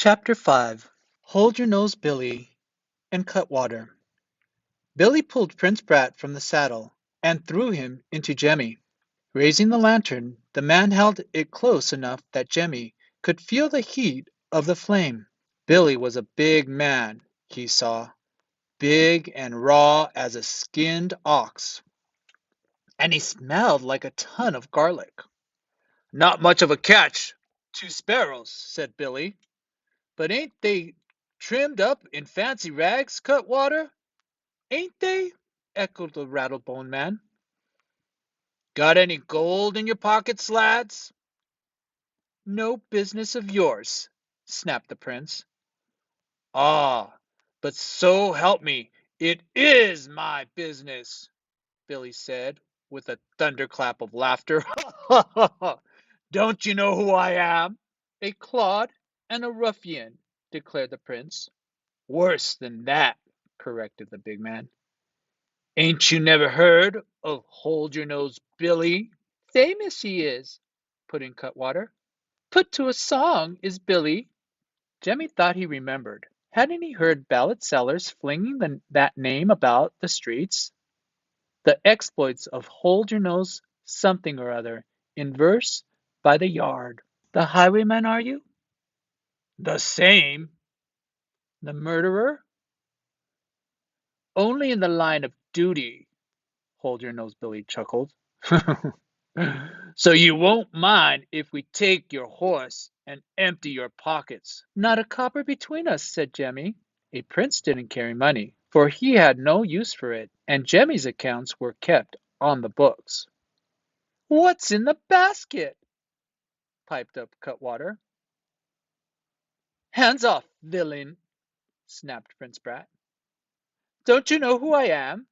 Chapter 5. Hold Your Nose, Billy, and Cutwater. Billy pulled Prince Brat from the saddle and threw him into Jemmy. Raising the lantern, the man held it close enough that Jemmy could feel the heat of the flame. Billy was a big man, he saw, big and raw as a skinned ox, and he smelled like a ton of garlic. "Not much of a catch, 2 sparrows," said Billy. "But ain't they trimmed up in fancy rags, Cutwater?" "Ain't they?" echoed the Rattlebone Man. "Got any gold in your pockets, lads?" "No business of yours," snapped the Prince. "Ah, but so help me, it is my business," Billy said, with a thunderclap of laughter. "Don't you know who I am?" "A clod and a ruffian," declared the Prince. "Worse than that," corrected the big man. "Ain't you never heard of Hold Your Nose Billy?" "Famous he is," put in Cutwater. "Put to a song is Billy." Jemmy thought he remembered. Hadn't he heard ballad sellers flinging that name about the streets? The exploits of Hold Your Nose something or other, in verse, by the yard. "The highwayman, are you?" "The same." "The murderer?" "Only in the line of duty," Hold Your Nose Billy chuckled. "So you won't mind if we take your horse and empty your pockets?" "Not a copper between us," said Jemmy. A prince didn't carry money, for he had no use for it, and Jemmy's accounts were kept on the books. "What's in the basket?" piped up Cutwater. "Hands off, villain!" snapped Prince Brat. "Don't you know who I am?"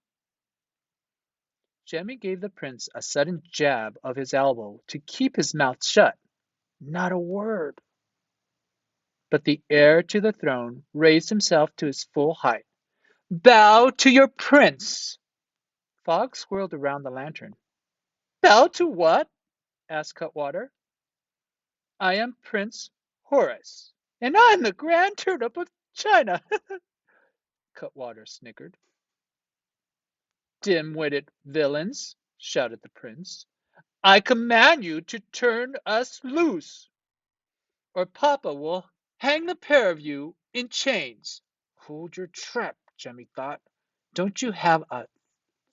Jemmy gave the prince a sudden jab of his elbow to keep his mouth shut. Not a word. But the heir to the throne raised himself to his full height. "Bow to your prince!" Fog swirled around the lantern. "Bow to what?" asked Cutwater. "I am Prince Horace." "And I'm the Grand Turnip of China," Cutwater snickered. "Dim-witted villains!" shouted the prince. "I command you to turn us loose, or Papa will hang the pair of you in chains." "Hold your trap," Jemmy thought. "Don't you have a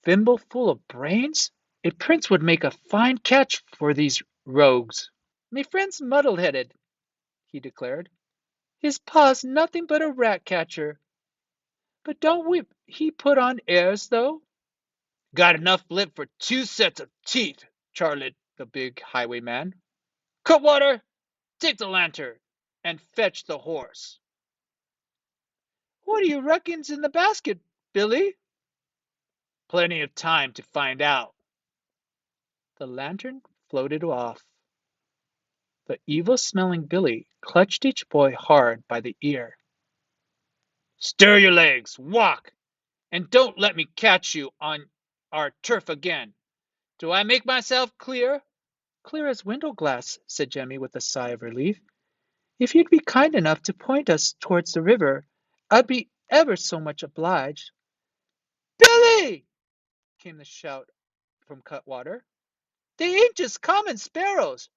thimbleful of brains? A prince would make a fine catch for these rogues." "Me friend's muddle-headed," he declared. "His pa's nothing but a rat-catcher. But don't he put on airs, though?" "Got enough lip for 2 sets of teeth," charled the big highwayman. "Cutwater, take the lantern and fetch the horse." "What do you reckon's in the basket, Billy?" "Plenty of time to find out." The lantern floated off. The evil-smelling Billy clutched each boy hard by the ear. "Stir your legs, walk, and don't let me catch you on our turf again. Do I make myself clear?" "Clear as window glass," said Jemmy with a sigh of relief. "If you'd be kind enough to point us towards the river, I'd be ever so much obliged." "Billy!" came the shout from Cutwater. "They ain't just common sparrows.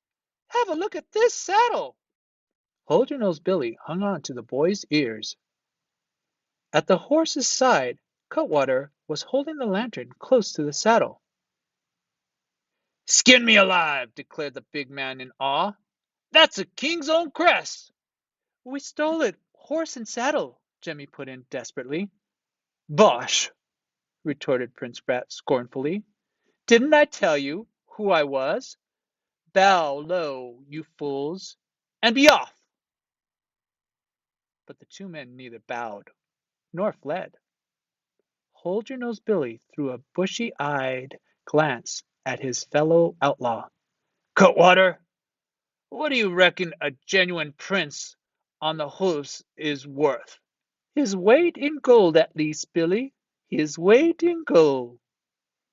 Have a look at this saddle." Hold Your Nose Billy hung on to the boy's ears. At the horse's side, Cutwater was holding the lantern close to the saddle. "Skin me alive!" declared the big man in awe. "That's a king's own crest." "We stole it, horse and saddle," Jemmy put in desperately. "Bosh!" retorted Prince Brat scornfully. "Didn't I tell you who I was? Bow low, you fools, and be off." But the 2 men neither bowed nor fled. Hold Your Nose Billy threw a bushy-eyed glance at his fellow outlaw. "Cutwater, what do you reckon a genuine prince on the hoofs is worth?" "His weight in gold, at least, Billy. His weight in gold."